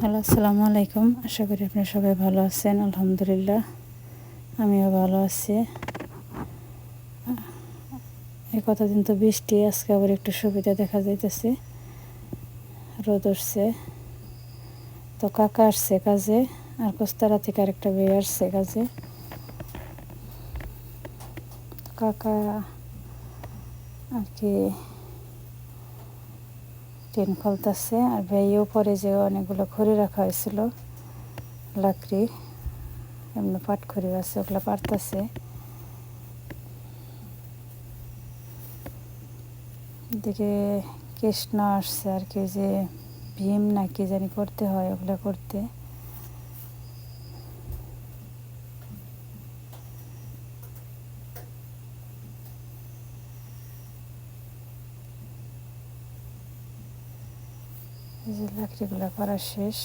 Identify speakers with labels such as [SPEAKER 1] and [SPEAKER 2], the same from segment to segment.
[SPEAKER 1] Hello, আসসালামু আলাইকুম। আশা করি আপনারা সবাই ভালো আছেন। আলহামদুলিল্লাহ আমিও ভালো আছি। এই কতদিন তো বৃষ্টি, আজকে আবার একটু সুবিধা দেখা যাইতেছে, রোদ উঠছে। তো কাকা আসছে কাজে, আর কোস্তারা থেকে আরেকটা মেয়ে আসছে কাজে। কাকা আর কি টিন খুলতেছে, আর ভাইও পরে যে অনেকগুলো খড়ি রাখা হয়েছিল, লাকড়ি এমনি পাটখড়ি আছে, ওগুলো পারতেছে। এদিকে কৃষ্ণ আসছে আর কি, যে ভীম না কি জানি করতে হয়, ওগুলো করতে। এই যে লাকড়িগুলো করা শেষ।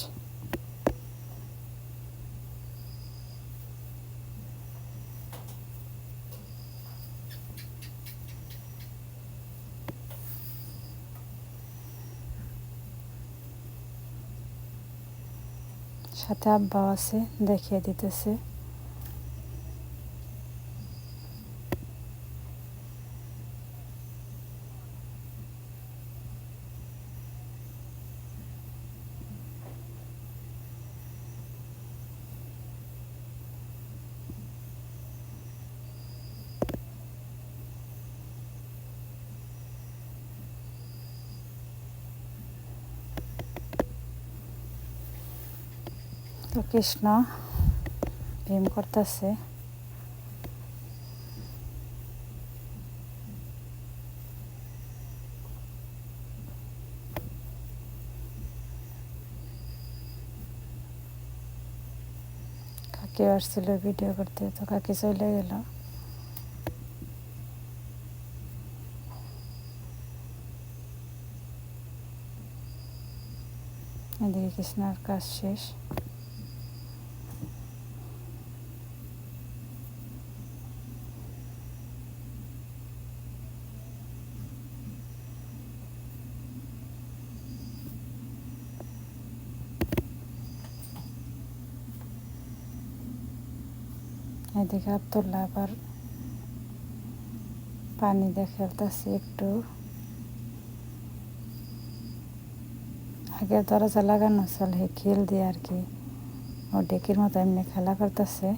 [SPEAKER 1] সাথে আব্বাও আছে, দেখিয়ে দিতেছে। তো কৃষ্ণ ভীম করতেছে। কাকি আসছিল ভিডিও করতে, তো কাকি চলে গেল। এদিকে কৃষ্ণার কাজ শেষ। এদিকে আব্দুল্লাহ আবার পানি দিয়ে খেলতেছে একটু। আগে দরজা লাগানো চলে, খিল দিয়ে আর কি, ও ডেকির মতো এমনি খেলা করতেছে।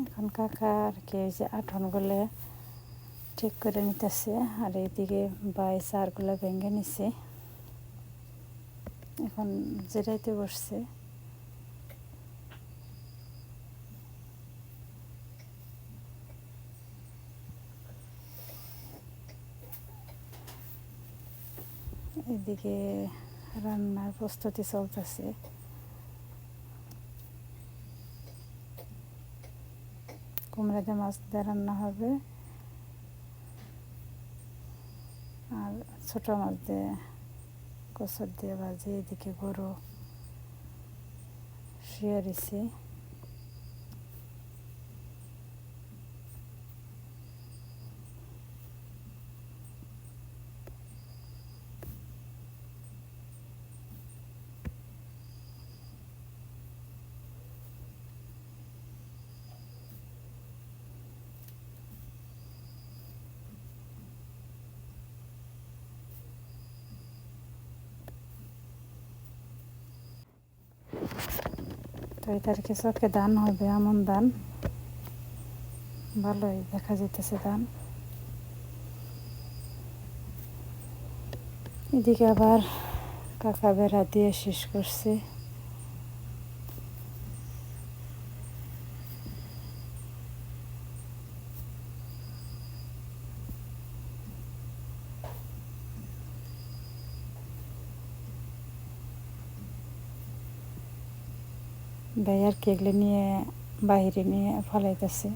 [SPEAKER 1] এখন কাকা আর কি ওই যে আঠনগুলো ঠিক করে নিতেছে, আর এইদিকে বাই চারগুলো ভেঙে নিছে, এখন জিরাইতে বসছে। এদিকে রান্নার প্রস্তুতি চলতেছে। কুমড়া দিয়ে মাছ দিয়ে রান্না হবে, আর ছোটো মাছ দিয়ে কচুর দিয়ে ভাজি। এদিকে গরু শুয়ে রয়েছে। তো এটার কি চোখে ধান হবে, এমন ধান ভালোই দেখা যাইতেছে ধান। এদিকে আবার কাকা বেড়া দিয়ে শেষ করছে। ভাই আর কি এগুলো নিয়ে বাহিরে নিয়ে ফলাইতেছে।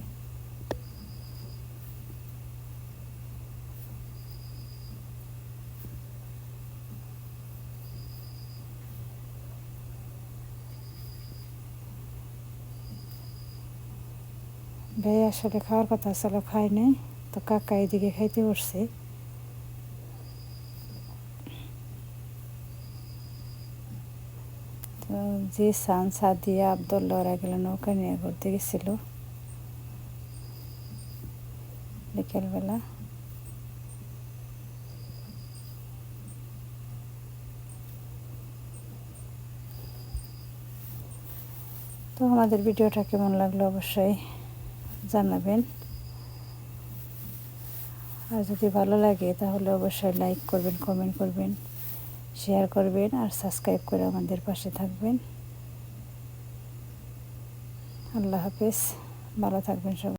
[SPEAKER 1] ভাই আসলে খাওয়ার কথা আসলে খাই নাই, তো কাকা এদিকে খাইতে বসছে। তো যে সাদিয়া আবদুল্লাহ ওরা গেল নৌকা নিয়ে ঘুরতে গেছিল বিকেলবেলা। তো আমাদের ভিডিওটা কেমন লাগলো অবশ্যই জানাবেন, আর যদি ভালো লাগে তাহলে অবশ্যই লাইক করবেন, কমেন্ট করবেন, শেয়ার করবেন আর সাবস্ক্রাইব করে আমাদের পাশে থাকবেন। আল্লাহ হাফেজ, ভালো থাকবেন সবাই।